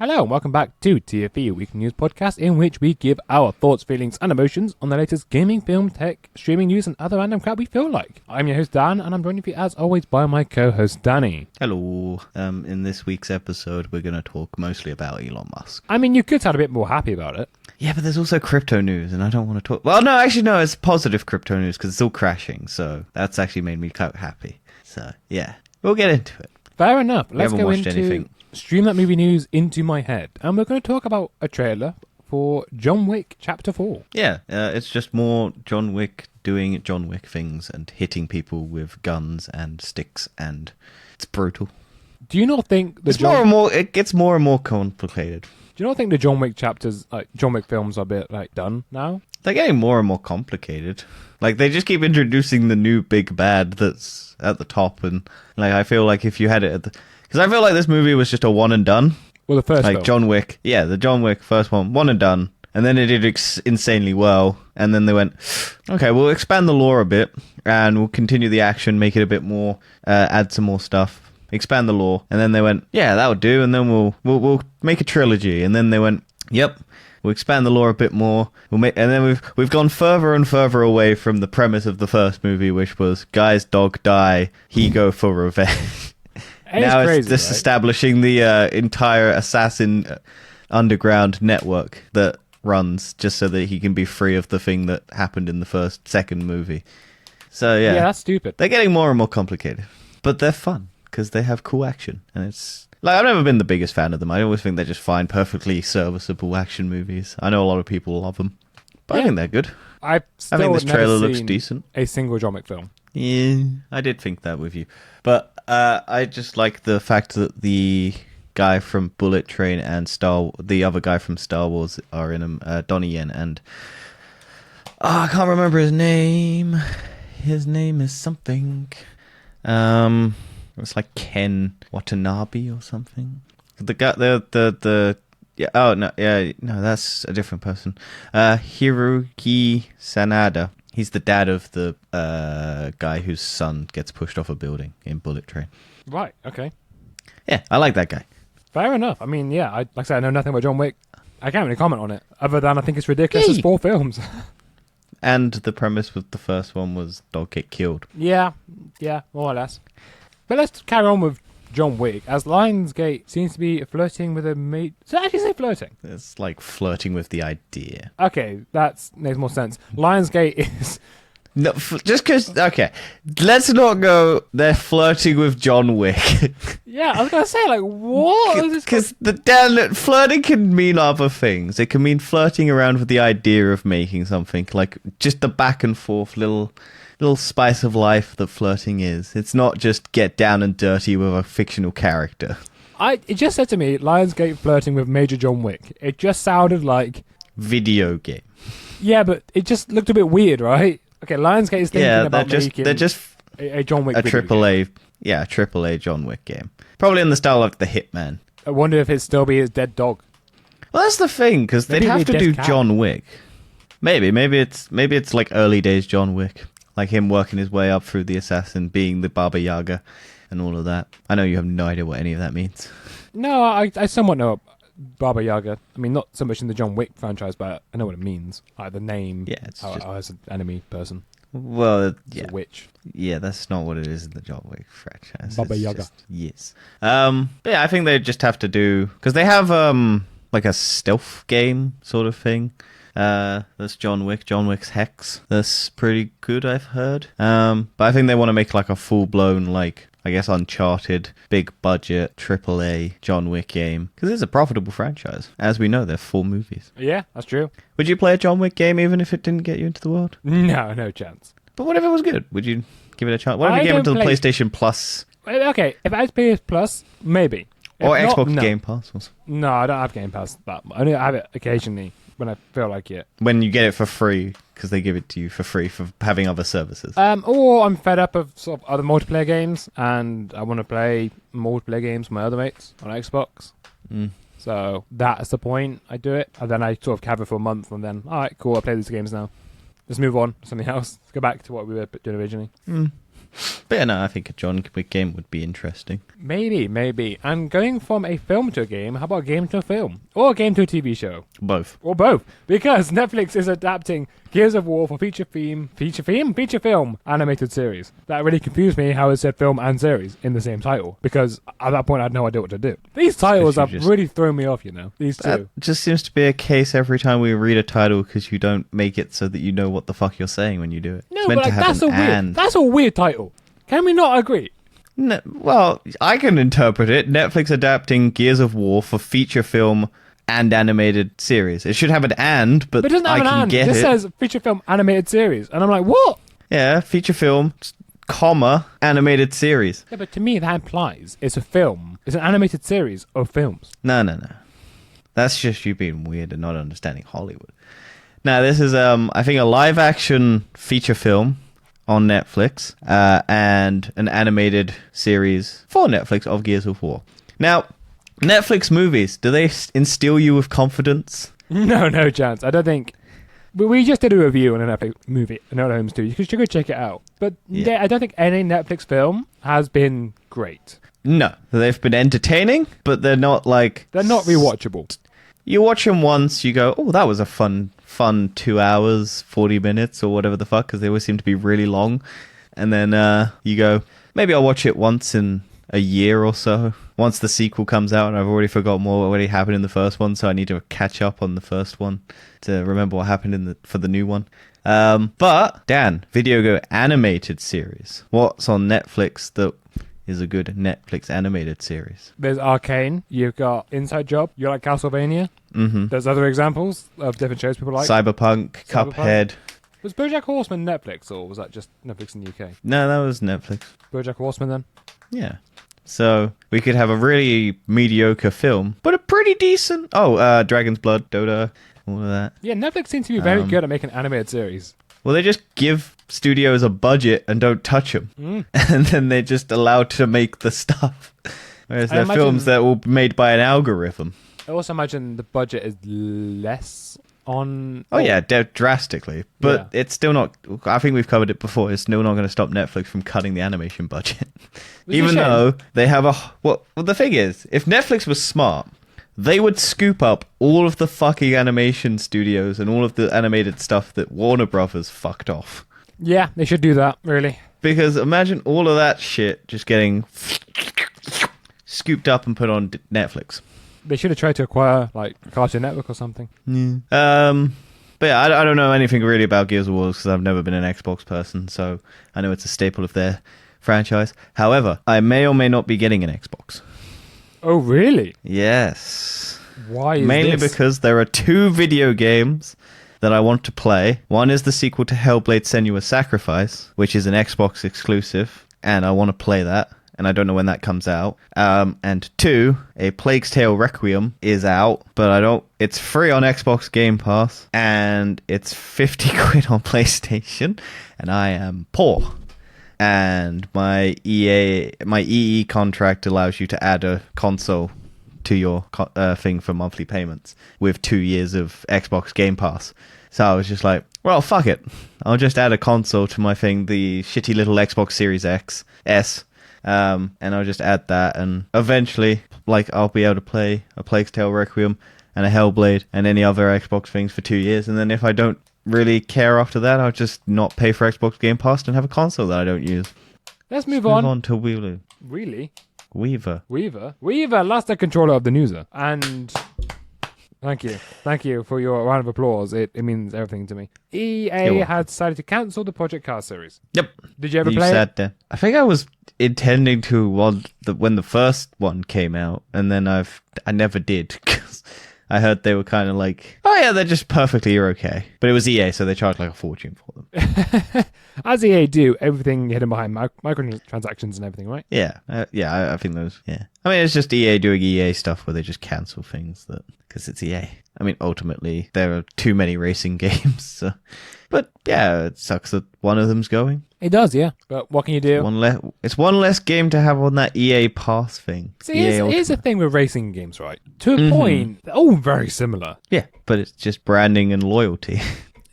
Hello and welcome back to TFE, a weekly news podcast in which we give our thoughts, feelings and emotions on the latest gaming, film, tech, streaming news and other random crap we feel like. I'm your host Dan and I'm joined with you as always by my co-host Danny. Hello. In this week's episode we're going to talk mostly about Elon Musk. I mean, you could sound a bit more happy about it. Yeah, but there's also crypto news and I don't want to talk... Well, no, actually no, it's positive crypto news because it's all crashing, so that's actually made me quite happy. So, yeah, we'll get into it. Fair enough. Let's go into anything. Stream That Movie News into my head. And we're going to talk about a trailer for John Wick Chapter 4. Yeah, it's just more John Wick doing John Wick things and hitting people with guns and sticks, and it's brutal. Do you not think it gets more and more complicated? Do you not think the John Wick chapters, like John Wick films, are a bit like done now? They're getting more and more complicated. Like, they just keep introducing the new big bad that's at the top, and like I feel like if you had it at the... Because I feel like this movie was just a one and done. Well, the first like film. John Wick. Yeah, the John Wick first one and done. And then it did insanely well. And then they went, okay, we'll expand the lore a bit, and we'll continue the action, make it a bit more, add some more stuff, expand the lore. And then they went, yeah, that would do. And then we'll make a trilogy. And then they went, yep. We'll expand the lore a bit more. And then we've gone further and further away from the premise of the first movie, which was guy's dog die, he go for revenge. Now it's just establishing the entire assassin underground network that runs just so that he can be free of the thing that happened in the second movie. So yeah, that's stupid. They're getting more and more complicated, but they're fun because they have cool action, and it's like I've never been the biggest fan of them. I always think they're just fine, perfectly serviceable action movies. I know a lot of people love them, but I think they're good. I think this trailer looks decent. A single John Wick film. Yeah, I did think that with you. But I just like the fact that the guy from Bullet Train and the other guy from Star Wars are in them, Donnie Yen, and I can't remember his name. His name is something. It's like Ken Watanabe or something. The guy, no, that's a different person. Hiroki Sanada. He's the dad of the guy whose son gets pushed off a building in Bullet Train. Right, okay. Yeah, I like that guy. Fair enough. I mean, yeah, like I said, I know nothing about John Wick. I can't really comment on it, other than I think it's ridiculous. It's 4 films. And the premise with the first one was dog get killed. Yeah, more or less. But let's carry on with John Wick, as Lionsgate seems to be flirting with a mate. So actually say flirting? It's like flirting with the idea. Okay, that makes more sense. Lionsgate is... No, just because... Okay, let's not go, they're flirting with John Wick. Yeah, I was going to say, like, what? Because flirting can mean other things. It can mean flirting around with the idea of making something, like just the back and forth little spice of life that flirting is. It's not just get down and dirty with a fictional character. It just said to me, Lionsgate flirting with Major John Wick. It just sounded like... Video game. Yeah, but it just looked a bit weird, right? Okay, Lionsgate is thinking about making... They're just a John Wick a AAA... Yeah, a AAA John Wick game. Probably in the style of The Hitman. I wonder if it'd still be his dead dog. Well, that's the thing, because they'd have to do John Wick. Maybe it's like early days John Wick. Like him working his way up through the assassin, being the Baba Yaga, and all of that. I know you have no idea what any of that means. No, I somewhat know Baba Yaga. I mean, not so much in the John Wick franchise, but I know what it means. Like the name. Yeah, it's just... as an enemy person. Well, yeah. It's a witch. Yeah, that's not what it is in the John Wick franchise. Baba Yaga. Yes. But yeah, I think they just have to do... Because they have like a stealth game sort of thing. That's John Wick's Hex. That's pretty good, I've heard. But I think they want to make like a full-blown, like, I guess Uncharted, big budget, AAA John Wick game. Because it's a profitable franchise. As we know, they're 4 movies. Yeah, that's true. Would you play a John Wick game even if it didn't get you into the world? No chance. But what if it was good? Would you give it a chance? What if you gave it to the PlayStation Plus? Okay, if I had PS Plus, maybe. Or Xbox Game Pass? No, I don't have Game Pass that much. I only have it occasionally when I feel like it. When you get it for free, because they give it to you for free for having other services. Or I'm fed up of sort of other multiplayer games, and I want to play multiplayer games with my other mates on Xbox. So that's the point. I do it, and then I sort of have it for a month, and then, all right, cool, I play these games now. Let's move on to something else. Let's go back to what we were doing originally. But yeah, no, I think a John Wick game would be interesting. Maybe. And going from a film to a game, how about a game to a film? Or a game to a TV show? Both. Or both. Because Netflix is adapting Gears of War for feature film animated series. That really confused me how it said film and series in the same title. Because at that point I had no idea what to do. These titles have really thrown me off, These two. That just seems to be a case every time we read a title because you don't make it so that you know what the fuck you're saying when you do it. No, it's meant but to have that's a weird title. Can we not agree? No, well, I can interpret it. Netflix adapting Gears of War for feature film and animated series. It should have an and, but it doesn't have I an can and. get This it. says feature film animated series. And I'm like, what? Yeah, feature film, comma, animated series. Yeah, but to me that implies it's a film. It's an animated series of films. No. That's just you being weird and not understanding Hollywood. Now, this is, I think, a live-action feature film on Netflix and an animated series for Netflix of Gears of War. Now, Netflix movies, do they instill you with confidence? No chance. I don't think... We just did a review on a Netflix movie, No Homes 2. You should go check it out. But yeah, I don't think any Netflix film has been great. No. They've been entertaining, but they're not like... They're not rewatchable. You watch them once, you go, oh, that was a fun 2 hours, 40 minutes, or whatever the fuck, because they always seem to be really long. And then you go, maybe I'll watch it once in a year or so. Once the sequel comes out, and I've already forgotten what already happened in the first one, so I need to catch up on the first one to remember what happened for the new one. But, Dan, video game animated series. What's on Netflix that is a good Netflix animated series? There's Arcane. You've got Inside Job. You like Castlevania. Mm-hmm. There's other examples of different shows people like. Cyberpunk, Cuphead. Was BoJack Horseman Netflix, or was that just Netflix in the UK? No, that was Netflix. BoJack Horseman, then? Yeah. So we could have a really mediocre film, but a pretty decent... Oh, Dragon's Blood, Dota, all of that. Yeah, Netflix seems to be very good at making animated series. Well, they just give studios a budget and don't touch them. And then they're just allowed to make the stuff. Whereas they're films that were made by an algorithm. I also imagine the budget is less on... Oh, yeah, drastically. But it's still not... I think we've covered it before. It's still not going to stop Netflix from cutting the animation budget. Even though they have a... Well, the thing is, if Netflix was smart, they would scoop up all of the fucking animation studios and all of the animated stuff that Warner Brothers fucked off. Yeah, they should do that, really. Because imagine all of that shit just getting scooped up and put on Netflix. They should have tried to acquire, like, Cartoon Network or something. Yeah. But yeah, I don't know anything really about Gears of War because I've never been an Xbox person, so I know it's a staple of their franchise. However, I may or may not be getting an Xbox. Oh, really? Yes. Why is Mainly this? because there are 2 video games that I want to play. One is the sequel to Hellblade: Senua's Sacrifice, which is an Xbox exclusive, and I want to play that, and I don't know when that comes out. And 2, A Plague's Tale Requiem is out, but it's free on Xbox Game Pass, and it's 50 quid on PlayStation, and I am poor. And my EE contract allows you to add a console to your thing for monthly payments with 2 years of Xbox Game Pass. So I was just like, well, fuck it. I'll just add a console to my thing, the shitty little Xbox Series S, and I'll just add that, and eventually, like, I'll be able to play a Plague's Tale Requiem and a Hellblade and any other Xbox things for 2 years, and then if I don't really care after that, I'll just not pay for Xbox Game Pass and have a console that I don't use. Let's move on to Weevil. Really? Weaver, lost the controller of the newser. And thank you for your round of applause. It means everything to me. EA had decided to cancel the Project Cars series. Yep. Did you ever play it? I think I was intending to when the first one came out, and then I never did because I heard they were kind of like, oh yeah, they're just perfectly okay. But it was EA, so they charged like a fortune for them. As EA do, everything hidden behind microtransactions and everything, right? Yeah, I think those. Yeah, I mean, it's just EA doing EA stuff where they just cancel things because it's EA. I mean, ultimately, there are too many racing games. So. But yeah, it sucks that one of them's going. It does, yeah. But what can you do? It's one less game to have on that EA Pass thing. See, here's the thing with racing games, right? To a point, they're all very similar. Yeah, but it's just branding and loyalty.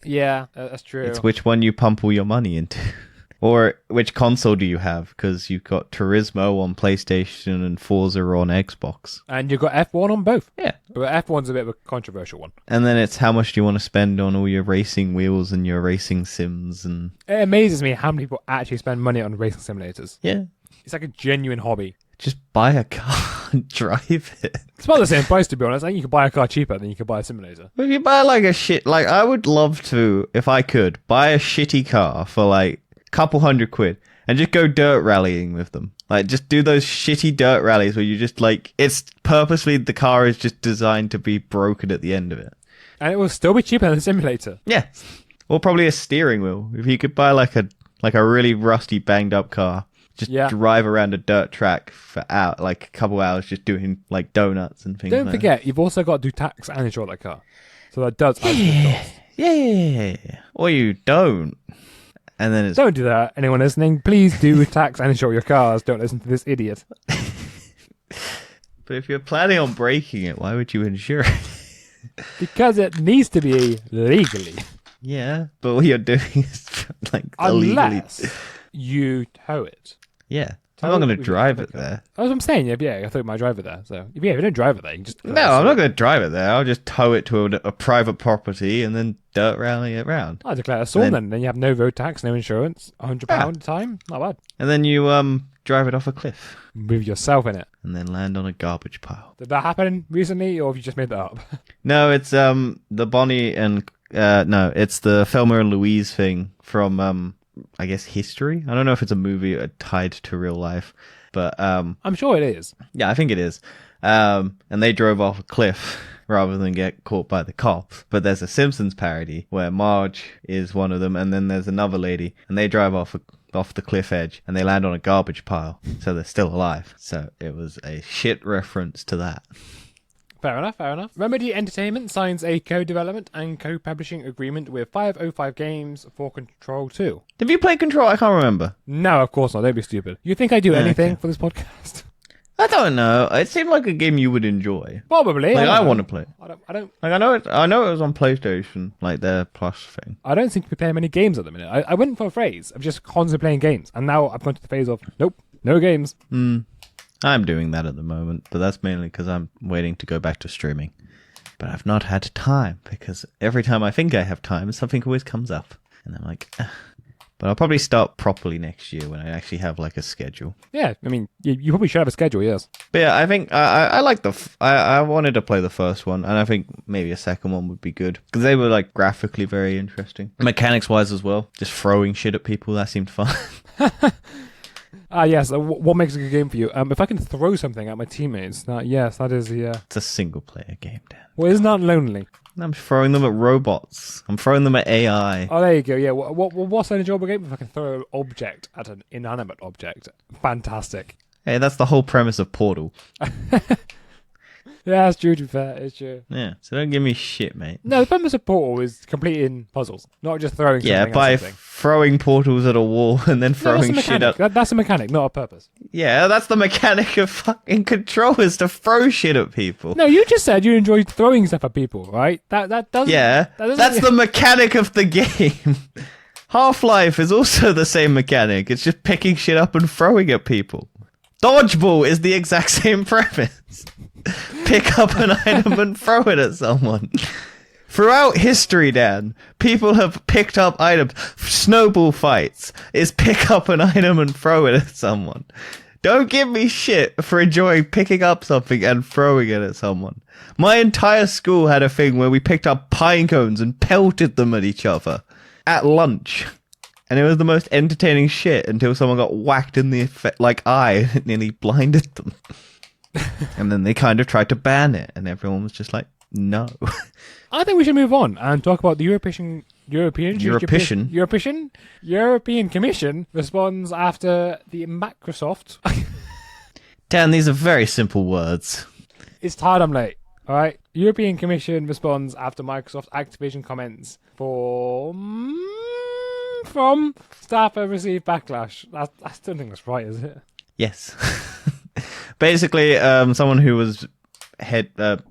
Yeah, that's true. It's which one you pump all your money into. Or which console do you have? Because you've got Turismo on PlayStation and Forza on Xbox. And you've got F1 on both. Yeah. But F1's a bit of a controversial one. And then it's how much do you want to spend on all your racing wheels and your racing sims and... It amazes me how many people actually spend money on racing simulators. Yeah. It's like a genuine hobby. Just buy a car and drive it. It's about the same price, to be honest. I think you can buy a car cheaper than you can buy a simulator. If you buy like a shit... Like, I would love to, if I could, buy a shitty car for like couple £100 and just go dirt rallying with them. Like, just do those shitty dirt rallies where you just like, it's purposely, the car is just designed to be broken at the end of it. And it will still be cheaper than a simulator. Yeah. Or probably a steering wheel. If you could buy like a really rusty, banged up car, just drive around a dirt track for like a couple hours just doing like donuts and things. Don't like forget, you've also got to do tax and insure that car. So that does add to the cost. Yeah. Or you don't. And then it's... Don't do that, anyone listening. Please do tax and insure your cars. Don't listen to this idiot. But if you're planning on breaking it, why would you insure it? Because it needs to be legally. Yeah, but what you're doing is like illegally... Unless you tow it. Yeah. I'm not going to drive it there. That's what I'm saying. Yeah, I thought you might drive it there. So, if you don't drive it there, you can just... No, I'm not going to drive it there. I'll just tow it to a private property and then dirt rally it around. I declare a assault then. Then you have no road tax, no insurance, £100 a time. Not bad. And then you drive it off a cliff. With yourself in it. And then land on a garbage pile. Did that happen recently, or have you just made that up? No, it's the Bonnie and... no, it's the Thelma and Louise thing from... I guess history. I don't know if it's a movie tied to real life, but I'm sure it is. Yeah, I think it is. And they drove off a cliff rather than get caught by the cops. But there's a Simpsons parody where Marge is one of them, and then there's another lady, and they drive off the cliff edge, and they land on a garbage pile, so they're still alive. So it was a shit reference to that. Fair enough. Remedy Entertainment signs a co-development and co-publishing agreement with 505 Games for Control 2. Have you played Control? I can't remember. No, of course not. Don't be stupid. You think I do anything for this podcast? I don't know. It seemed like a game you would enjoy. Probably. Like, I want to play. I don't. Like, I know it was on PlayStation, like their Plus thing. I don't seem to be playing many games at the minute. I went for a phase of just constantly playing games, and now I've gone to the phase of nope, no games. I'm doing that at the moment, but that's mainly because I'm waiting to go back to streaming. But I've not had time, because every time I think I have time, something always comes up. And I'm like, ugh. But I'll probably start properly next year when I actually have like a schedule. Yeah, I mean, you probably should have a schedule, yes. But yeah, I think I like I wanted to play the first one, and I think maybe a second one would be good. Because they were like graphically very interesting. Mechanics-wise as well. Just throwing shit at people, that seemed fun. Yes. What makes a good game for you? If I can throw something at my teammates, that is the... It's a single-player game, Dan. Well, isn't that lonely? I'm throwing them at robots. I'm throwing them at AI. Oh, there you go. Yeah. What's an enjoyable game? If I can throw an object at an inanimate object. Fantastic. Hey, that's the whole premise of Portal. Yeah, it's true, to be fair. It's true. Yeah, so don't give me shit, mate. No, the premise of Portal is completing puzzles, not just throwing something at by something. throwing portals at a wall and then throwing shit up. That's a mechanic, not a purpose. Yeah, that's the mechanic of fucking Control, is to throw shit at people. No, you just said you enjoyed throwing stuff at people, right? That doesn't... Yeah, that's the mechanic of the game. Half-Life is also the same mechanic. It's just picking shit up and throwing at people. Dodgeball is the exact same premise. Pick up an item and throw it at someone. Throughout history, Dan, people have picked up items. Snowball fights is pick up an item and throw it at someone. Don't give me shit for enjoying picking up something and throwing it at someone. My entire school had a thing where we picked up pine cones and pelted them at each other at lunch. And it was the most entertaining shit until someone got whacked in the eye and it nearly blinded them. And then they kind of tried to ban it, and everyone was just like, no. I think we should move on and talk about the European Commission responds after the Microsoft. Dan, these are very simple words. It's tired, I'm late. All right. European Commission responds after Microsoft Activision comments from staff have received backlash. I still think that's right, is it? Yes. Basically, someone who was Mr.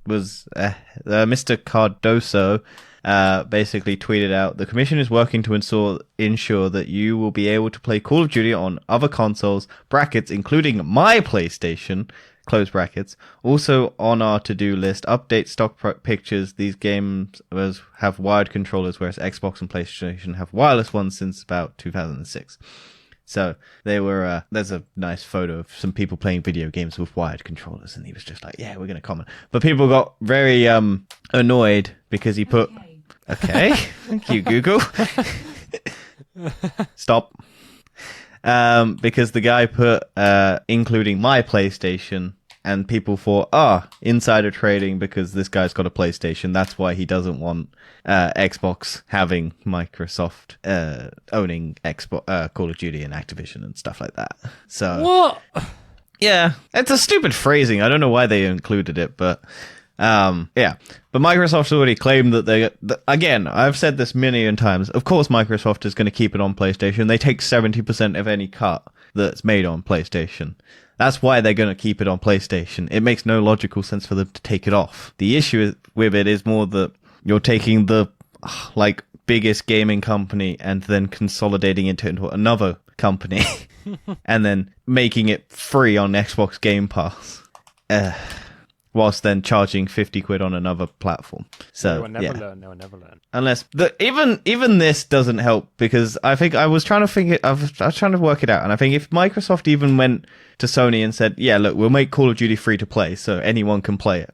Cardoso basically tweeted out, the commission is working to ensure that you will be able to play Call of Duty on other consoles, brackets, including my PlayStation, close brackets. Also on our to-do list, update stock pictures. These games have wired controllers, whereas Xbox and PlayStation have wireless ones since about 2006. So they were. There's a nice photo of some people playing video games with wired controllers, and he was just like, "Yeah, we're gonna comment." But people got very annoyed because he put, "Okay, thank you, Google." Stop. Because the guy put including my PlayStation, and people thought, insider trading because this guy's got a PlayStation. That's why he doesn't want Xbox having Microsoft owning Xbox, Call of Duty and Activision and stuff like that. So What? Yeah, it's a stupid phrasing. I don't know why they included it, but yeah. But Microsoft's already claimed that again, I've said this million times. Of course, Microsoft is going to keep it on PlayStation. They take 70% of any cut that's made on PlayStation. That's why they're going to keep it on PlayStation. It makes no logical sense for them to take it off. The issue with it is more that you're taking the biggest gaming company and then consolidating it into another company and then making it free on Xbox Game Pass. Whilst then charging 50 quid on another platform. So, They will never learn. Unless even this doesn't help, because I think I was trying to work it out, and I think if Microsoft even went to Sony and said, "Yeah, look, we'll make Call of Duty free to play, so anyone can play it,"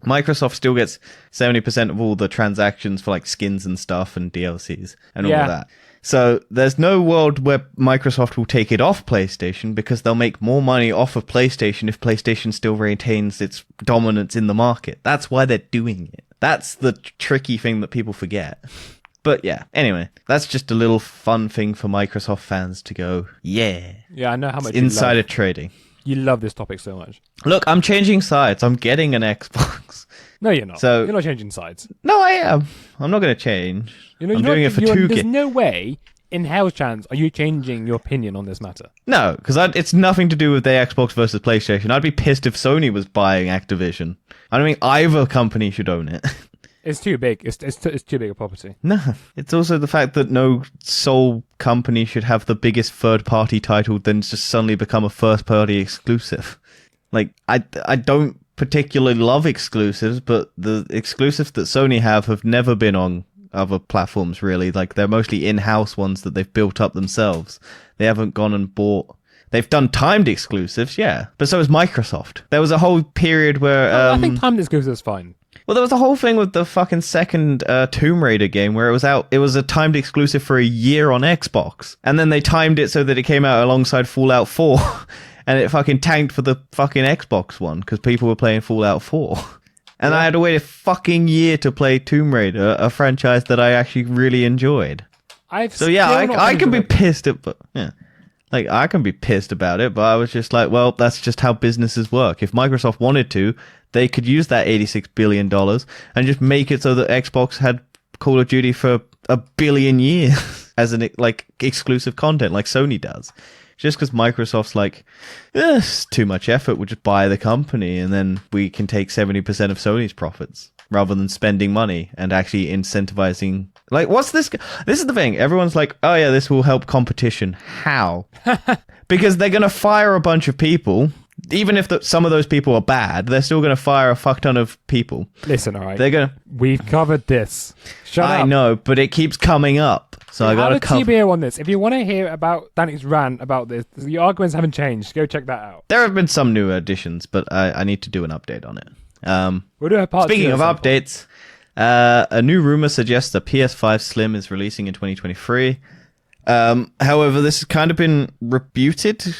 Microsoft still gets 70% of all the transactions for skins and stuff and DLCs and all of that. So there's no world where Microsoft will take it off PlayStation, because they'll make more money off of PlayStation if PlayStation still retains its dominance in the market. That's why they're doing it. That's the tricky thing that people forget. But yeah, anyway, that's just a little fun thing for Microsoft fans to go, yeah. Yeah, I know how much insider trading. You love this topic so much. Look, I'm changing sides. I'm getting an Xbox. No, you're not. So, you're not changing sides. No, I am. I'm not going to change. I'm doing it for 2K. There's no way, in hell's chance, are you changing your opinion on this matter? No, because it's nothing to do with the Xbox versus PlayStation. I'd be pissed if Sony was buying Activision. I don't think either company should own it. It's too big. It's too big a property. No, it's also the fact that no sole company should have the biggest third-party title, then just suddenly become a first-party exclusive. I don't particularly love exclusives, but the exclusives that Sony have never been on other platforms, really. They're mostly in-house ones that they've built up themselves. They haven't gone and bought... They've done timed exclusives, yeah, but so has Microsoft. There was a whole period where... I think timed exclusives is fine. Well, there was a whole thing with the fucking second Tomb Raider game where it was out. It was a timed exclusive for a year on Xbox, and then they timed it so that it came out alongside Fallout 4, and it fucking tanked for the fucking Xbox one because people were playing Fallout 4. And I had to wait a fucking year to play Tomb Raider, a franchise that I actually really enjoyed. I can be pissed at, but yeah. I can be pissed about it, but I was just like, well, that's just how businesses work. If Microsoft wanted to, they could use that $86 billion and just make it so that Xbox had Call of Duty for 1 billion years as an exclusive content like Sony does. Just because Microsoft's it's too much effort, we'll just buy the company and then we can take 70% of Sony's profits rather than spending money and actually incentivizing. What's this? This is the thing. Everyone's like, oh yeah, this will help competition. How? Because they're going to fire a bunch of people. Even if some of those people are bad, they're still going to fire a fuck ton of people. Listen, all right. They're going to... We've covered this. Shut up. I know, but it keeps coming up. So I got to cover... TBO on this. If you want to hear about Danny's rant about this, the arguments haven't changed. Go check that out. There have been some new additions, but I need to do an update on it. We'll do a part Speaking of updates, a new rumor suggests the PS5 Slim is releasing in 2023. However, this has kind of been refuted.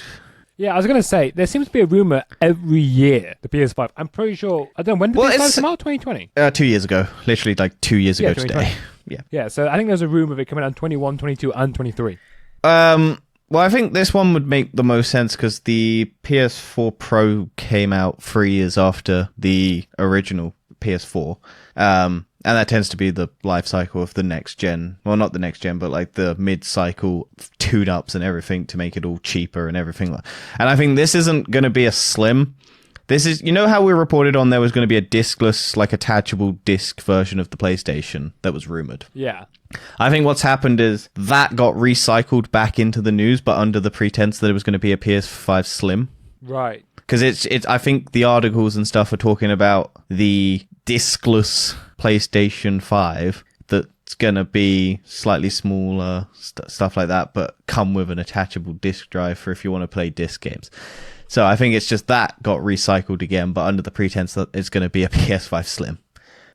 Yeah, I was going to say, there seems to be a rumor every year, the PS5. I'm pretty sure, I don't know, when did the PS5 come out? 2020? 2 years ago. Literally 2 years ago today. Yeah, so I think there's a rumor of it coming out in 21, 22, and 23. Well, I think this one would make the most sense because the PS4 Pro came out 3 years after the original PS4. And that tends to be the life cycle of the next gen. Well, not the next gen, but the mid-cycle tune-ups and everything to make it all cheaper and everything. And I think this isn't going to be a slim. This is, you know how we reported on there was going to be a diskless, like attachable disc version of the PlayStation that was rumored? Yeah. I think what's happened is that got recycled back into the news, but under the pretense that it was going to be a PS5 Slim. Right. Because it's. I think the articles and stuff are talking about the diskless PlayStation 5 that's going to be slightly smaller, stuff like that, but come with an attachable disc drive for if you want to play disc games. So I think it's just that got recycled again, but under the pretense that it's going to be a PS5 Slim.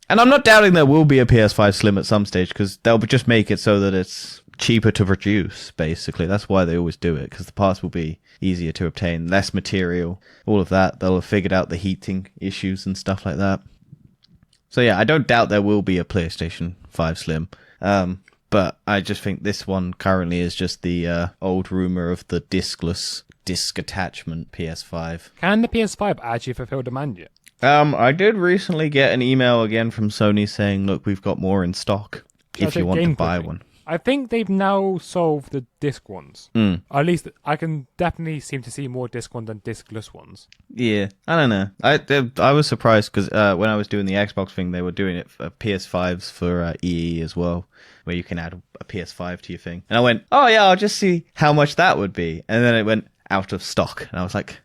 And I'm not doubting there will be a PS5 Slim at some stage, because they'll just make it so that it's cheaper to produce, basically. That's why they always do it, because the parts will be easier to obtain, less material, all of that. They'll have figured out the heating issues and stuff like that. So yeah, I don't doubt there will be a PlayStation 5 Slim. But I just think this one currently is just the old rumor of the disc attachment PS5. Can the PS5 actually fulfill demand yet? I did recently get an email again from Sony saying, look, we've got more in stock if you want to buy one. I think they've now solved the disc ones. At least I can definitely seem to see more disc ones than discless ones. Yeah, I don't know. I was surprised because when I was doing the Xbox thing, they were doing it for PS5s for EE as well, where you can add a PS5 to your thing. And I went, oh yeah, I'll just see how much that would be. And then it went out of stock. And I was like,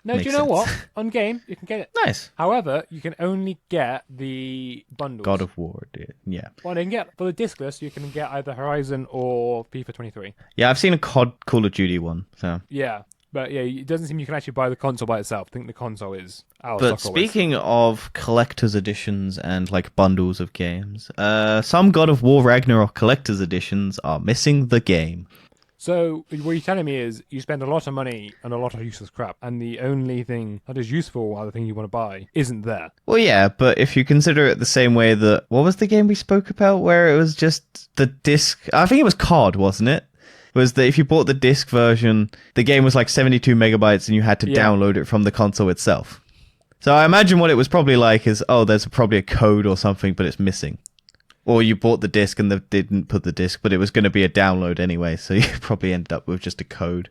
no, do you know what? On game, you can get it. Nice. However, you can only get the bundles. God of War, yeah. Well, you can get, for the discless, you can get either Horizon or FIFA 23. Yeah, I've seen a Call of Duty one, so. Yeah, but yeah, it doesn't seem you can actually buy the console by itself. I think the console is out of But stock always. speaking of collector's editions and like bundles of games, some God of War Ragnarok collector's editions are missing the game. So what you're telling me is you spend a lot of money on a lot of useless crap, and the only thing that is useful, or the thing you want to buy, isn't there. Well, yeah, but if you consider it the same way that... What was the game we spoke about where it was just the disc... I think it was COD, wasn't it? Was that if you bought the disc version, the game was like 72 megabytes and you had to download it from the console itself. So I imagine what it was probably like is, oh, there's probably a code or something, but it's missing. Or you bought the disc and they didn't put the disc, but it was going to be a download anyway, so you probably ended up with just a code.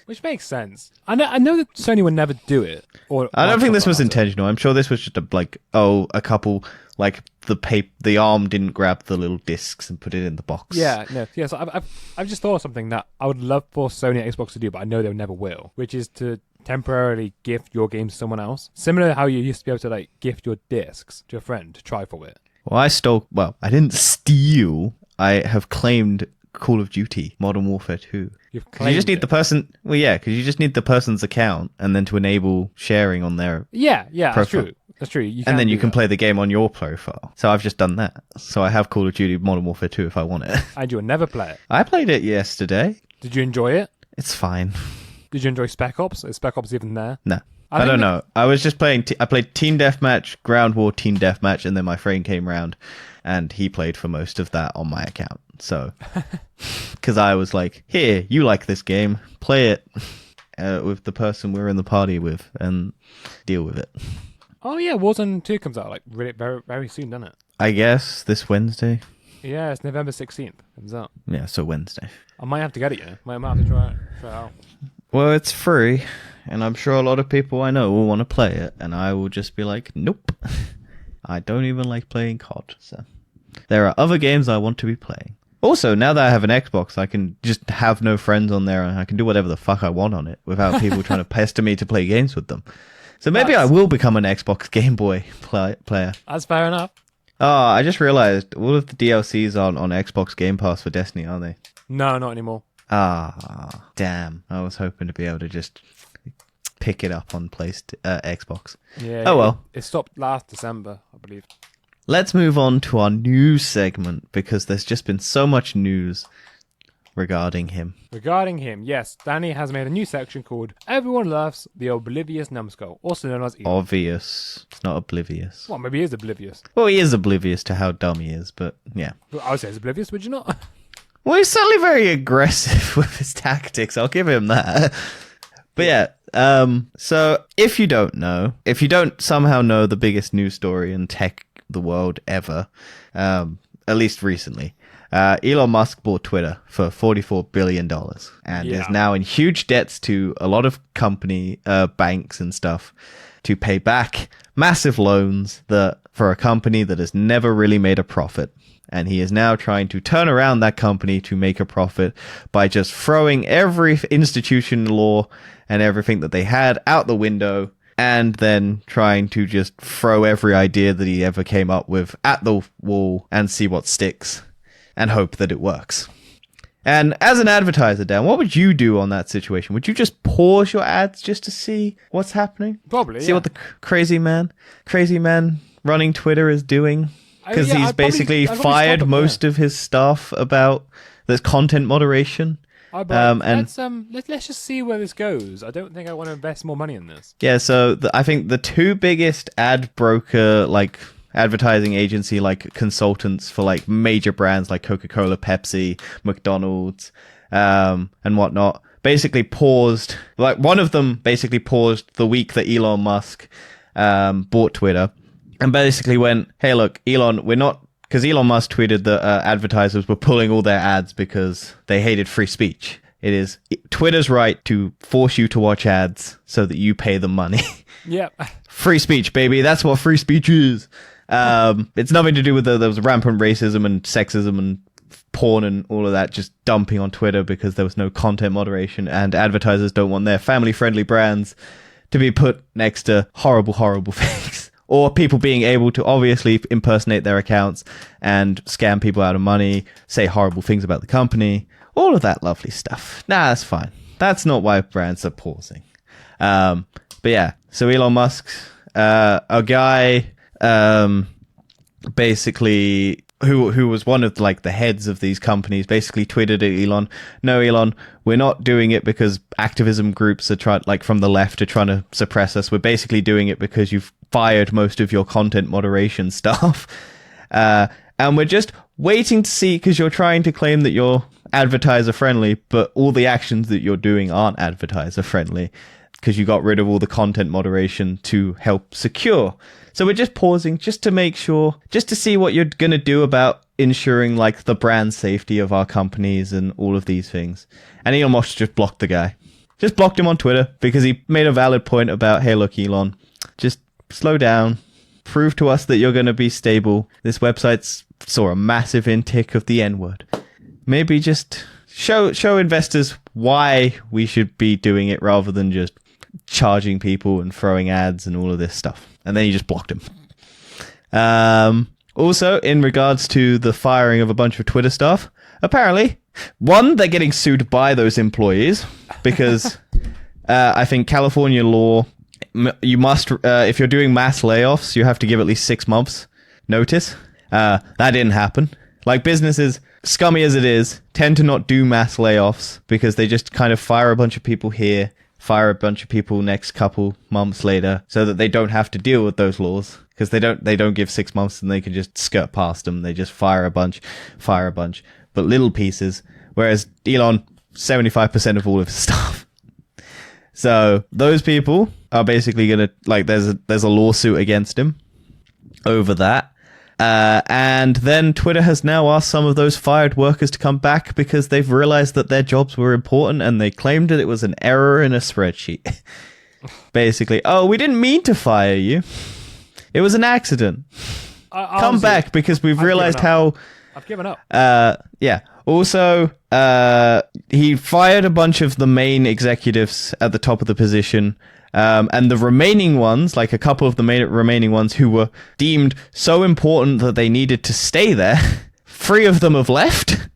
Which makes sense. I know that Sony would never do it. Or I don't think this was intentional. I'm sure this was just a couple, like the arm didn't grab the little discs and put it in the box. Yeah, no. Yeah, so I've just thought of something that I would love for Sony and Xbox to do, but I know they never will, which is to temporarily gift your games to someone else. Similar to how you used to be able to like gift your discs to a friend to try for it. Well, I didn't steal. I have claimed Call of Duty Modern Warfare 2. You've claimed you just need it. the person... Well, yeah, because you just need the person's account and then to enable sharing on their Yeah, profile. that's true. That's true. And then you can play the game on your profile. So I've just done that. So I have Call of Duty Modern Warfare 2 if I want it. And you will never play it. I played it yesterday. Did you enjoy it? It's fine. Did you enjoy Spec Ops? Is Spec Ops even there? No. I don't know. I was just playing... I played Team Deathmatch, Ground War, Team Deathmatch, and then my friend came round and he played for most of that on my account. So... Because I was like, here, you like this game. Play it with the person we're in the party with and deal with it. Oh yeah, Warzone 2 comes out like really very, very soon, doesn't it? I guess this Wednesday. Yeah, it's November 16th. Comes out. Yeah, so Wednesday. I might have to get it, you know. Might have to try it out. Well, it's free, and I'm sure a lot of people I know will want to play it, and I will just be like, nope. I don't even like playing COD, so... There are other games I want to be playing. Also, now that I have an Xbox, I can just have no friends on there, and I can do whatever the fuck I want on it, without people trying to pester me to play games with them. So maybe I will become an Xbox Game Boy player. That's fair enough. Oh, I just realized all of the DLCs on Xbox Game Pass for Destiny, aren't they? No, not anymore. Ah, damn. I was hoping to be able to just pick it up on Xbox. Yeah. Oh, well. It stopped last December, I believe. Let's move on to our news segment, because there's just been so much news regarding him. Regarding him, yes, Danny has made a new section called Everyone Loves the Oblivious Numbskull, also known as Evil. Obvious. It's not oblivious. Well, maybe he is oblivious. Well, he is oblivious to how dumb he is, but yeah. I would say he's oblivious, would you not? Well, he's certainly very aggressive with his tactics. I'll give him that. But yeah, so if you don't somehow know the biggest news story in tech the world ever, at least recently, Elon Musk bought Twitter for $44 billion and is now in huge debts to a lot of banks and stuff. to pay back massive loans that for a company that has never really made a profit. And he is now trying to turn around that company to make a profit by just throwing every institution law and everything that they had out the window, and then trying to just throw every idea that he ever came up with at the wall and see what sticks and hope that it works. And as an advertiser, Dan, what would you do on that situation? Would you just pause your ads just to see what's happening? Probably, see what the crazy man running Twitter is doing? Because he's basically fired most of his staff about the content moderation. Let's just see where this goes. I don't think I want to invest more money in this. Yeah, so I think the two biggest ad broker, like advertising agency, like consultants for like major brands like Coca-Cola, Pepsi, McDonald's, and whatnot, basically paused. Like one of them basically paused the week that Elon Musk bought Twitter, and basically went, "Hey, look, Elon, we're not." Because Elon Musk tweeted that advertisers were pulling all their ads because they hated free speech. It is Twitter's right to force you to watch ads so that you pay them money. Yep. Free speech, baby. That's what free speech is. It's nothing to do with there was rampant racism and sexism and porn and all of that just dumping on Twitter because there was no content moderation, and advertisers don't want their family-friendly brands to be put next to horrible, horrible things. Or people being able to obviously impersonate their accounts and scam people out of money, say horrible things about the company, all of that lovely stuff. Nah, that's fine. That's not why brands are pausing. But yeah, so Elon Musk, a guy basically who was one of like the heads of these companies, basically tweeted at Elon, "No, Elon, we're not doing it because activism groups are trying, like from the left, are trying to suppress us. We're basically doing it because you've fired most of your content moderation staff, and we're just waiting to see, because you're trying to claim that you're advertiser friendly, but all the actions that you're doing aren't advertiser friendly because you got rid of all the content moderation to help secure. So we're just pausing just to make sure, just to see what you're going to do about ensuring like the brand safety of our companies and all of these things." And Elon Musk just blocked the guy. Just blocked him on Twitter because he made a valid point about, "Hey, look, Elon, just slow down. Prove to us that you're going to be stable. This website saw a massive intick of the N-word. Maybe just show investors why we should be doing it rather than just charging people and throwing ads and all of this stuff." And then he just blocked him. Also, in regards to the firing of a bunch of Twitter staff, apparently, one, they're getting sued by those employees because I think California law, you must, if you're doing mass layoffs, you have to give at least 6 months notice. That didn't happen. Like, businesses, scummy as it is, tend to not do mass layoffs because they just kind of fire a bunch of people here, fire a bunch of people next couple months later, so that they don't have to deal with those laws, because they don't give 6 months and they can just skirt past them. They just fire a bunch, but little pieces. Whereas Elon, 75% of all of his stuff. So those people are basically gonna, like, there's a lawsuit against him over that. And then Twitter has now asked some of those fired workers to come back because they've realized that their jobs were important, and they claimed that it was an error in a spreadsheet. Basically, "Oh, we didn't mean to fire you. It was an accident. Come back because we've realized how..." I've given up. Yeah. Also, he fired a bunch of the main executives at the top of the position. And the remaining ones, like a couple of the remaining ones who were deemed so important that they needed to stay there, 3 of them have left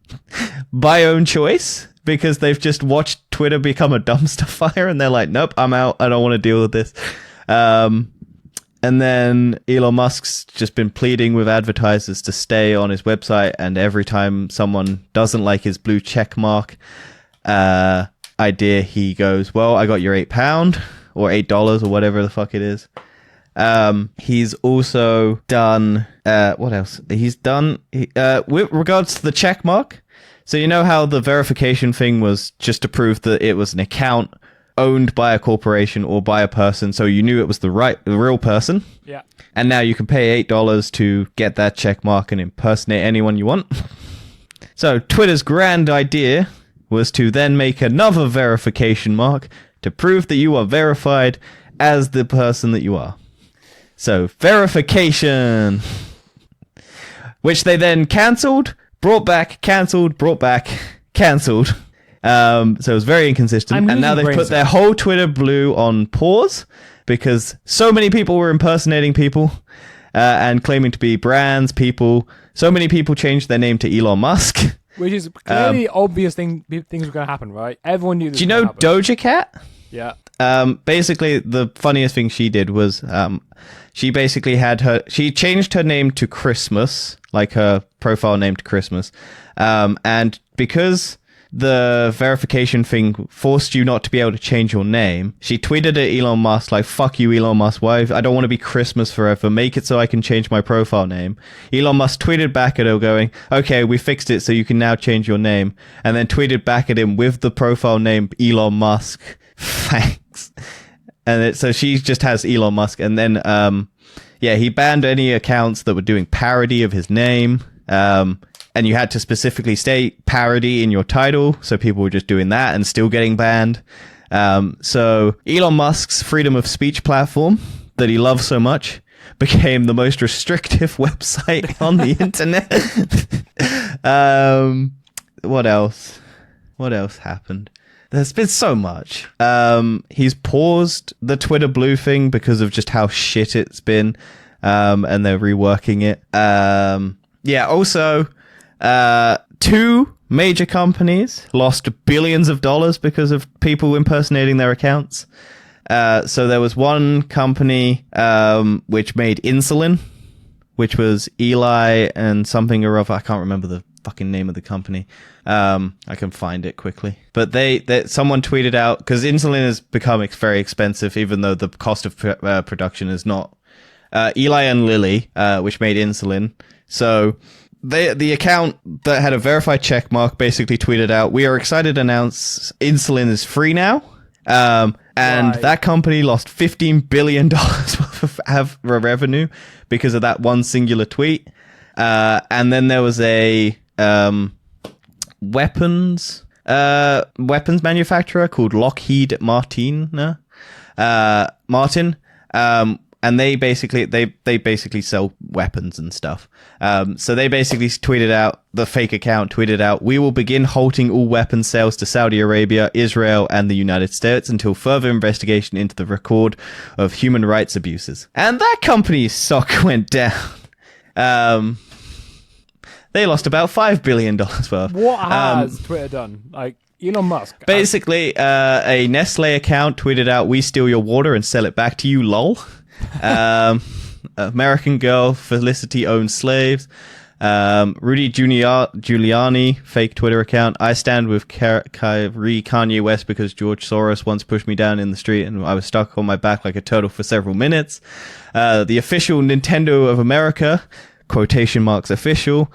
by own choice because they've just watched Twitter become a dumpster fire and they're like, "Nope, I'm out. I don't want to deal with this." And then Elon Musk's just been pleading with advertisers to stay on his website, and every time someone doesn't like his blue check mark idea, he goes, "Well, I got your £8 or $8 or whatever the fuck it is." He's also done what else? He's done with regards to the check mark. So you know how the verification thing was just to prove that it was an account owned by a corporation or by a person, so you knew it was the real person. Yeah. And now you can pay $8 to get that check mark and impersonate anyone you want. So Twitter's grand idea was to then make another verification mark to prove that you are verified as the person that you are. So, verification. Which they then cancelled, brought back, cancelled, brought back, cancelled. So it was very inconsistent. And now they've put their whole Twitter blue on pause because so many people were impersonating people and claiming to be brands, people. So many people changed their name to Elon Musk. Which is clearly obvious things were going to happen, right? Everyone knew this. Do you know Doja Cat? Yeah. Basically, the funniest thing she did was she basically she changed her name to Christmas, like her profile name to Christmas. And because the verification thing forced you not to be able to change your name, she tweeted at Elon Musk like, fuck you, Elon Musk, why? I don't want to be Christmas forever, make it so I can change my profile name. Elon Musk tweeted back at her going, okay, we fixed it so you can now change your name, and then tweeted back at him with the profile name Elon Musk, thanks. And so she just has Elon Musk, and then he banned any accounts that were doing parody of his name, and you had to specifically state parody in your title, so people were just doing that and still getting banned. So Elon Musk's freedom of speech platform that he loves so much became the most restrictive website on the internet. What else? What else happened? There's been so much. He's paused the Twitter Blue thing because of just how shit it's been, and they're reworking it. Also, 2 major companies lost billions of dollars because of people impersonating their accounts. So there was one company which made insulin, which was Eli and something or other. I can't remember the fucking name of the company. I can find it quickly. But someone tweeted out, because insulin has become very expensive, even though the cost of production is not. Eli and Lilly, which made insulin. So the account that had a verified check mark basically tweeted out, we are excited to announce insulin is free now. And that company lost $15 billion worth of revenue because of that one singular tweet. And then there was a weapons manufacturer called Lockheed Martin. And they basically sell weapons and stuff. So they basically tweeted out, the fake account tweeted out, we will begin halting all weapons sales to Saudi Arabia, Israel, and the United States until further investigation into the record of human rights abuses. And that company's stock went down. They lost about $5 billion worth. What has Twitter done? Like, Elon Musk. Basically, a Nestle account tweeted out, we steal your water and sell it back to you, lol. American girl Felicity owns slaves. Rudy Giuliani fake Twitter account. I stand with Kanye West because George Soros once pushed me down in the street and I was stuck on my back like a turtle for several minutes. The official Nintendo of America, quotation marks official,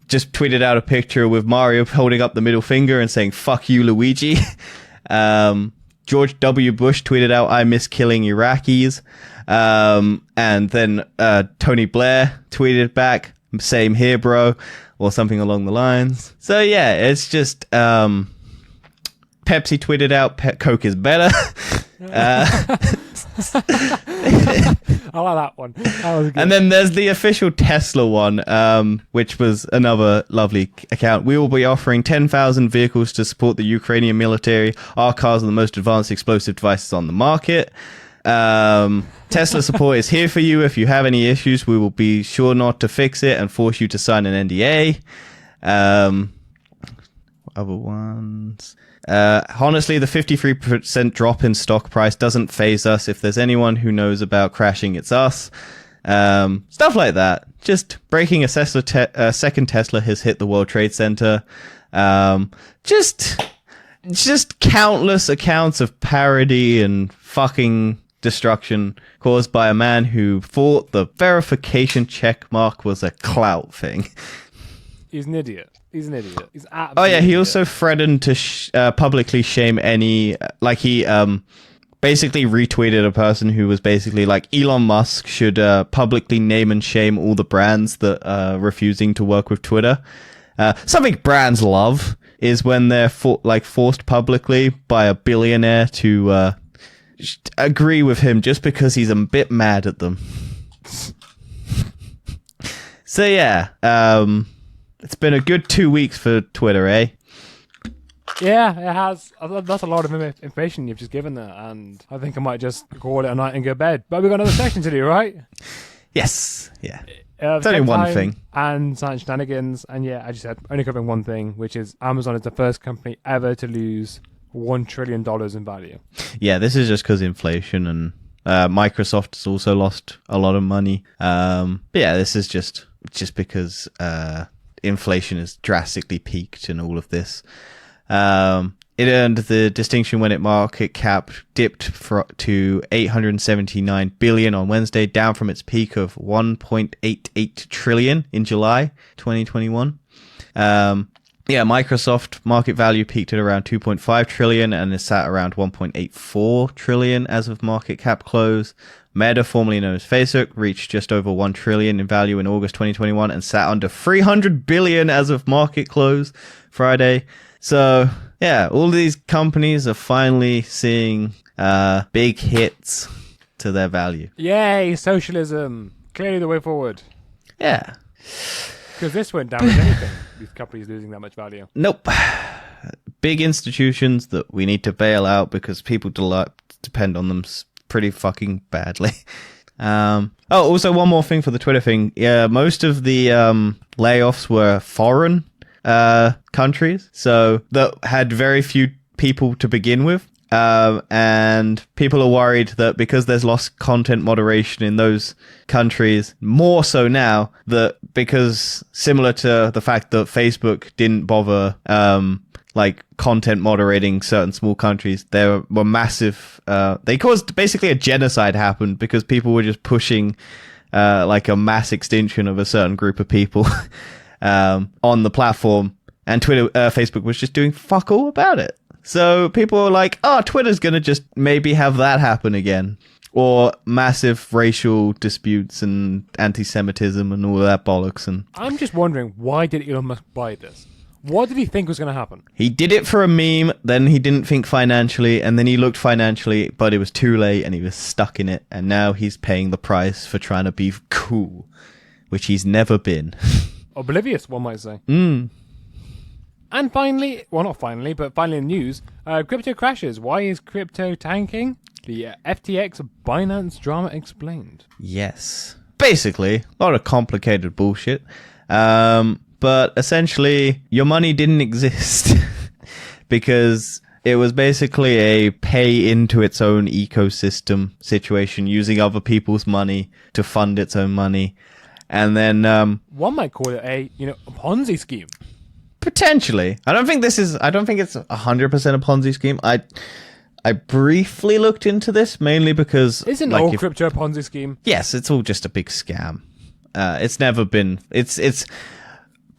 just tweeted out a picture with Mario holding up the middle finger and saying fuck you Luigi. George W. Bush tweeted out, I miss killing Iraqis. And then Tony Blair tweeted back, same here, bro, or something along the lines. So, yeah, it's just Pepsi tweeted out, Coke is better. I like that one. That was good. And then there's the official Tesla one, which was another lovely account. We will be offering 10,000 vehicles to support the Ukrainian military. Our cars are the most advanced explosive devices on the market. Tesla support is here for you. If you have any issues, we will be sure not to fix it and force you to sign an NDA. Other ones. Honestly, the 53% drop in stock price doesn't phase us. If there's anyone who knows about crashing, it's us. Stuff like that. Just breaking a second Tesla has hit the World Trade Center. Just countless accounts of parody and fucking destruction caused by a man who thought the verification check mark was a clout thing. He's an idiot. He's an idiot. He's absolutely. Oh yeah, he also threatened to publicly shame any. Like he basically retweeted a person who was basically like Elon Musk should publicly name and shame all the brands that are refusing to work with Twitter. Something brands love is when they're forced publicly by a billionaire to agree with him just because he's a bit mad at them. So yeah, it's been a good 2 weeks for Twitter, eh? Yeah, it has. That's a lot of information you've just given there, and I think I might just call it a night and go to bed. But we've got another section to do, right? Yes, yeah. It's only one thing. And science shenanigans, and yeah, as you said, only covering one thing, which is Amazon is the first company ever to lose $1 trillion in value. Yeah, this is just because inflation, and Microsoft has also lost a lot of money. But yeah, this is just because inflation has drastically peaked in all of this. It earned the distinction when its market cap dipped to $879 billion on Wednesday, down from its peak of $1.88 trillion in July 2021. Microsoft market value peaked at around $2.5 trillion and is sat around $1.84 trillion as of market cap close. Meta, formerly known as Facebook, reached just over $1 trillion in value in August 2021 and sat under $300 billion as of market close Friday. So, yeah, all of these companies are finally seeing big hits to their value. Yay, socialism. Clearly the way forward. Yeah. Because this won't damage anything, these companies losing that much value. Nope. Big institutions that we need to bail out because people depend on them pretty fucking badly. Also one more thing for the Twitter thing. Yeah, most of the layoffs were foreign countries, so that had very few people to begin with, and people are worried that because there's lost content moderation in those countries, more so now, that because similar to the fact that Facebook didn't bother content moderating certain small countries, there were massive they caused basically a genocide happened because people were just pushing a mass extinction of a certain group of people on the platform, and Facebook was just doing fuck all about it. So people were like, oh, Twitter's gonna just maybe have that happen again, or massive racial disputes and anti-Semitism and all of that bollocks. And I'm just wondering, why did Elon Musk buy this? What did he think was going to happen? He did it for a meme, then he didn't think financially, and then he looked financially, but it was too late and he was stuck in it, and now he's paying the price for trying to be cool, which he's never been. Oblivious, one might say. Mm. And finally, well, not finally, but finally in news, crypto crashes. Why is crypto tanking? The FTX Binance drama explained. Yes. Basically, a lot of complicated bullshit. But essentially, your money didn't exist because it was basically a pay into its own ecosystem situation, using other people's money to fund its own money. And then one might call it a Ponzi scheme. Potentially. I don't think it's 100% a Ponzi scheme. I briefly looked into this, mainly because Isn't all crypto a Ponzi scheme? Yes, it's all just a big scam. It's never been it's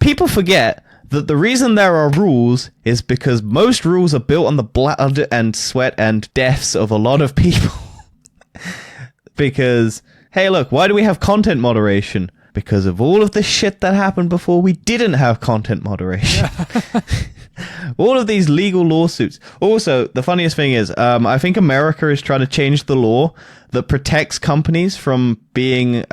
people forget that the reason there are rules is because most rules are built on the blood and sweat and deaths of a lot of people. Because, hey, look, why do we have content moderation? Because of all of the shit that happened before we didn't have content moderation. All of these legal lawsuits. Also, the funniest thing is, I think America is trying to change the law that protects companies from being,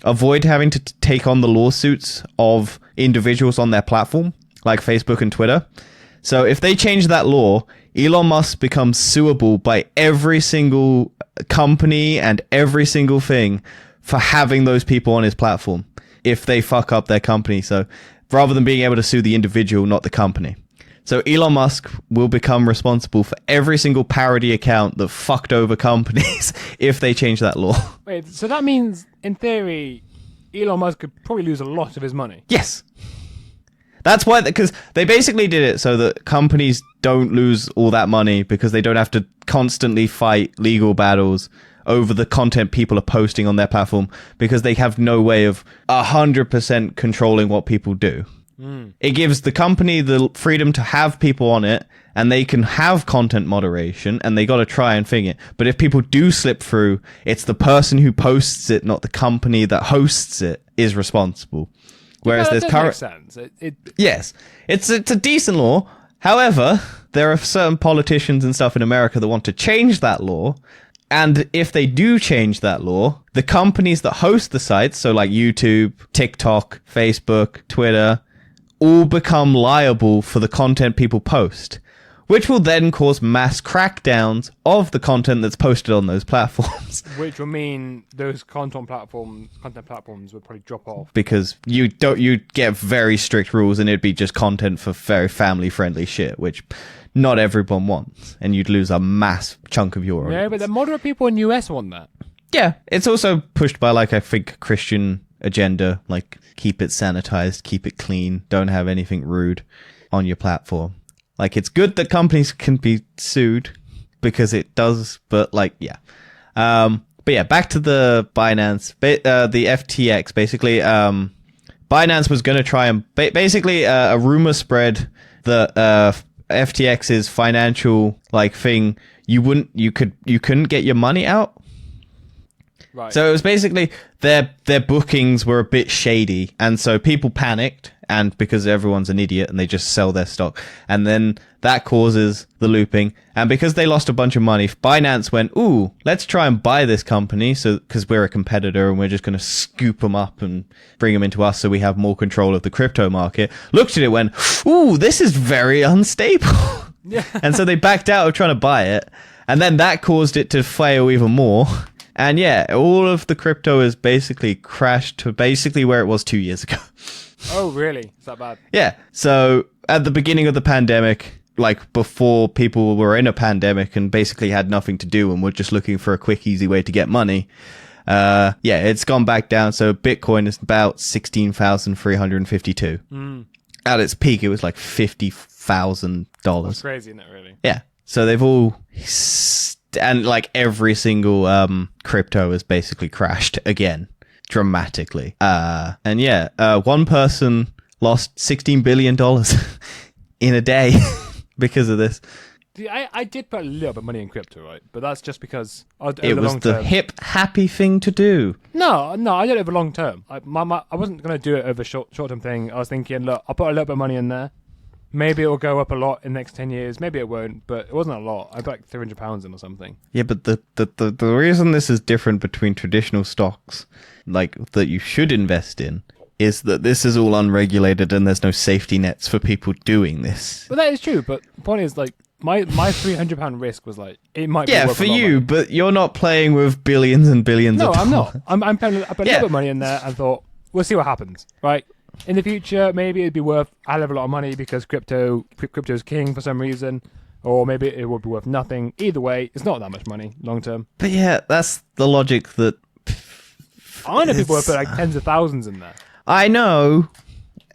avoid having to take on the lawsuits of individuals on their platform, like Facebook and Twitter. So if they change that law, Elon Musk becomes suable by every single company and every single thing for having those people on his platform if they fuck up their company. So rather than being able to sue the individual, not the company. So Elon Musk will become responsible for every single parody account that fucked over companies if they change that law. Wait, so that means, in theory, Elon Musk could probably lose a lot of his money. Yes. That's why, because they basically did it so that companies don't lose all that money because they don't have to constantly fight legal battles over the content people are posting on their platform because they have no way of 100% controlling what people do. It gives the company the freedom to have people on it, and they can have content moderation, and they got to try and figure it. But if people do slip through, it's the person who posts it, not the company that hosts it, is responsible. Whereas there's current sense. Yes, it's a decent law. However, there are certain politicians and stuff in America that want to change that law. And if they do change that law, the companies that host the sites, so like YouTube, TikTok, Facebook, Twitter, all become liable for the content people post, which will then cause mass crackdowns of the content that's posted on those platforms. Which will mean those content platforms would probably drop off. Because you get very strict rules, and it'd be just content for very family-friendly shit, which not everyone wants, and you'd lose a mass chunk of your audience. Yeah, but the moderate people in the US want that. Yeah, it's also pushed by, like, I think, Christian agenda, like, keep it sanitized, keep it clean, don't have anything rude on your platform. Like, it's good that companies can be sued, because it does, but, like, yeah. But yeah, back to the Binance, the FTX, basically. Binance was going to try and, basically, a rumor spread that FTX's financial, like, thing, you couldn't get your money out. Right. So it was basically their bookings were a bit shady, and so people panicked, and because everyone's an idiot and they just sell their stock, and then that causes the looping, and because they lost a bunch of money, Binance went, ooh, let's try and buy this company, so because we're a competitor and we're just going to scoop them up and bring them into us so we have more control of the crypto market. Looked at it, went, ooh, this is very unstable. Yeah. And so they backed out of trying to buy it, and then that caused it to fail even more. And yeah, all of the crypto is basically crashed to basically where it was 2 years ago. Oh, really? Is that bad? Yeah. So at the beginning of the pandemic, like before people were in a pandemic and basically had nothing to do and were just looking for a quick, easy way to get money, yeah, it's gone back down. So Bitcoin is about 16,352. At its peak, it was like $50,000. That's crazy, isn't it, really? Yeah. So they've all... And like every single crypto has basically crashed again dramatically. And yeah, one person lost $16 billion in a day because of this. I did put a little bit of money in crypto, right? But that's just because it was the hip, happy thing to do. No, I did it over long term. I wasn't going to do it over short-term thing. I was thinking, look, I'll put a little bit of money in there. Maybe it'll go up a lot in the next 10 years. Maybe it won't, but it wasn't a lot. I put like £300 in or something. Yeah, but the reason this is different between traditional stocks, like that you should invest in, is that this is all unregulated and there's no safety nets for people doing this. But that is true. But the point is, like, my £300 risk was like, it might be worth for a lot you, money. but you're not playing with billions and billions of dollars. No, I'm not. I put a little bit of money in there and thought, we'll see what happens, right? In the future, maybe it'd be worth a hell of a lot of money because crypto's king for some reason, or maybe it would be worth nothing. Either way, it's not that much money long term. But yeah, that's the logic that... I know people would put like tens of thousands in there. I know,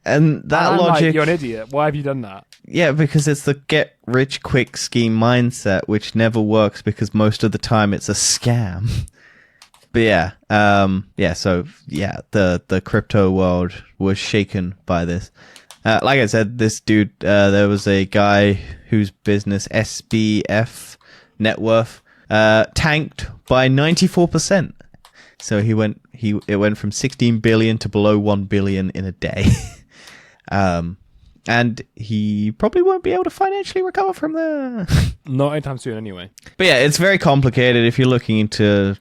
and that logic... Like, you're an idiot. Why have you done that? Yeah, because it's the get-rich-quick scheme mindset, which never works because most of the time it's a scam. But yeah, so yeah, the crypto world was shaken by this. Like I said, this dude, there was a guy whose business, SBF net worth, tanked by 94%. So it went from 16 billion to below 1 billion in a day. And he probably won't be able to financially recover from there. Not anytime soon, anyway. But yeah, it's very complicated. If you're looking to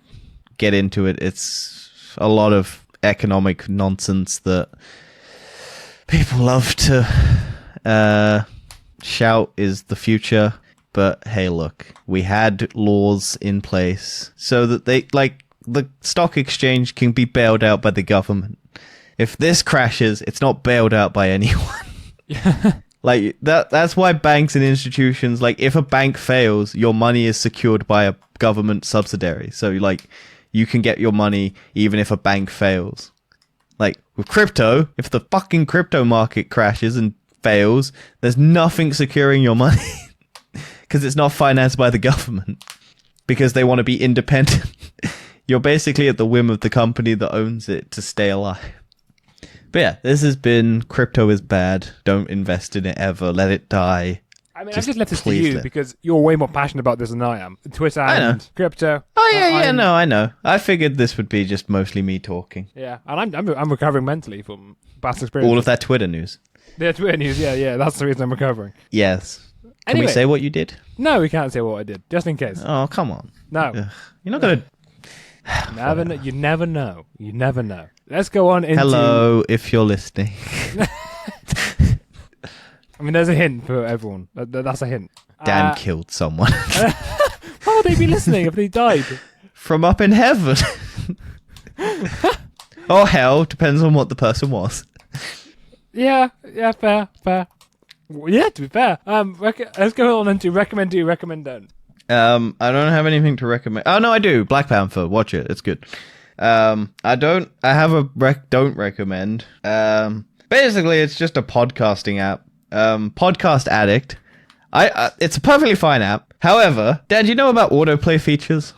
get into it, it's a lot of economic nonsense that people love to shout is the future. But hey, look, we had laws in place so that the stock exchange can be bailed out by the government. If this crashes, it's not bailed out by anyone. Like that's why banks and institutions, like if a bank fails, your money is secured by a government subsidiary. So like you can get your money even if a bank fails. Like with crypto, if the fucking crypto market crashes and fails, there's nothing securing your money because it's not financed by the government because they want to be independent. You're basically at the whim of the company that owns it to stay alive. But yeah, this has been Crypto is Bad. Don't invest in it ever. Let it die. I mean, I just left this to you because you're way more passionate about this than I am. Twitter and crypto. Oh yeah, I know. I figured this would be just mostly me talking. Yeah, and I'm recovering mentally from past experience. All of that Twitter news. Yeah, Twitter news. Yeah, that's the reason I'm recovering. Yes. Can we say what you did? No, we can't say what I did, just in case. Oh, come on. No. Ugh. You're not going to... You never know. You never know. Let's go on into... Hello, if you're listening. I mean, there's a hint for everyone. That's a hint. Dan killed someone. Why would they be listening if they died? From up in heaven. Or hell, depends on what the person was. Yeah, fair. Well, yeah, to be fair. Let's go on into recommend, do, recommend, don't. I don't have anything to recommend. Oh, no, I do. Black Panther. Watch it. It's good. I have a don't recommend. Basically, it's just a podcasting app. Podcast Addict. It's a perfectly fine app. However, Dan, do you know about autoplay features?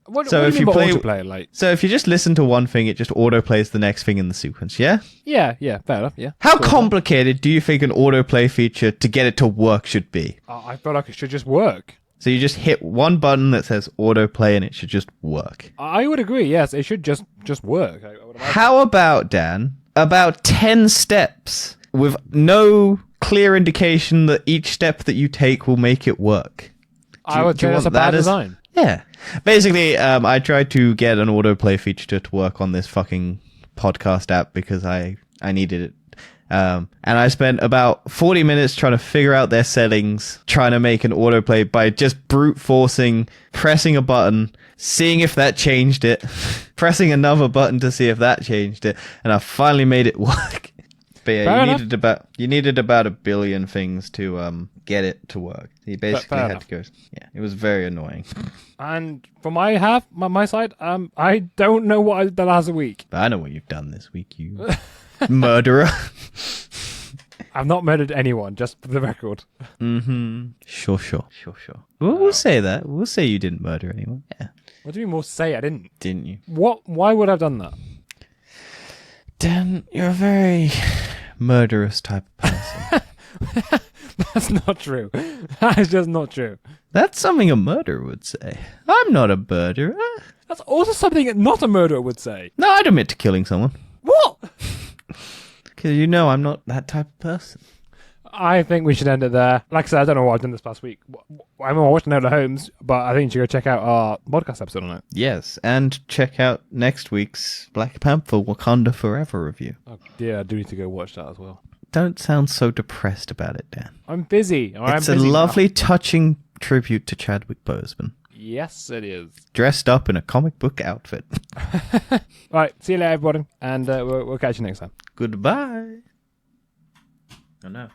What do you mean by autoplay? Like? So if you just listen to one thing, it just autoplays the next thing in the sequence, yeah? Yeah, fair enough, yeah. How complicated do you think an autoplay feature to get it to work should be? I feel like it should just work. So you just hit one button that says autoplay and it should just work. I would agree, yes. It should just work. How about, Dan, about 10 steps with no clear indication that each step that you take will make it work? I would say that's a bad design. Yeah. Basically, I tried to get an autoplay feature to work on this fucking podcast app because I needed it. And I spent about 40 minutes trying to figure out their settings, trying to make an autoplay by just brute forcing, pressing a button, seeing if that changed it, pressing another button to see if that changed it, and I finally made it work. But yeah, you needed about a billion things to get it to work. You basically had to go. Yeah, it was very annoying. And for my side, I don't know what I've done last week. But I know what you've done this week, you murderer. I've not murdered anyone, just for the record. Mm-hmm. Sure. We'll say that. We'll say you didn't murder anyone. Yeah. What do you mean we'll say I didn't? Didn't you? What? Why would I have done that? Dan, you're a very murderous type of person. That's not true. That is just not true. That's something a murderer would say. I'm not a murderer. That's also something not a murderer would say. No, I'd admit to killing someone. What? Because you know I'm not that type of person. I think we should end it there. Like I said, I don't know what I've done this past week. I'm watching Enola Holmes, but I think you should go check out our podcast episode on it. Yes, and check out next week's Black Panther Wakanda Forever review. Oh, yeah, I do need to go watch that as well. Don't sound so depressed about it, Dan. I'm busy. It's a lovely, touching tribute to Chadwick Boseman. Yes, it is. Dressed up in a comic book outfit. Right, see you later, everybody, and we'll catch you next time. Goodbye. Oh no.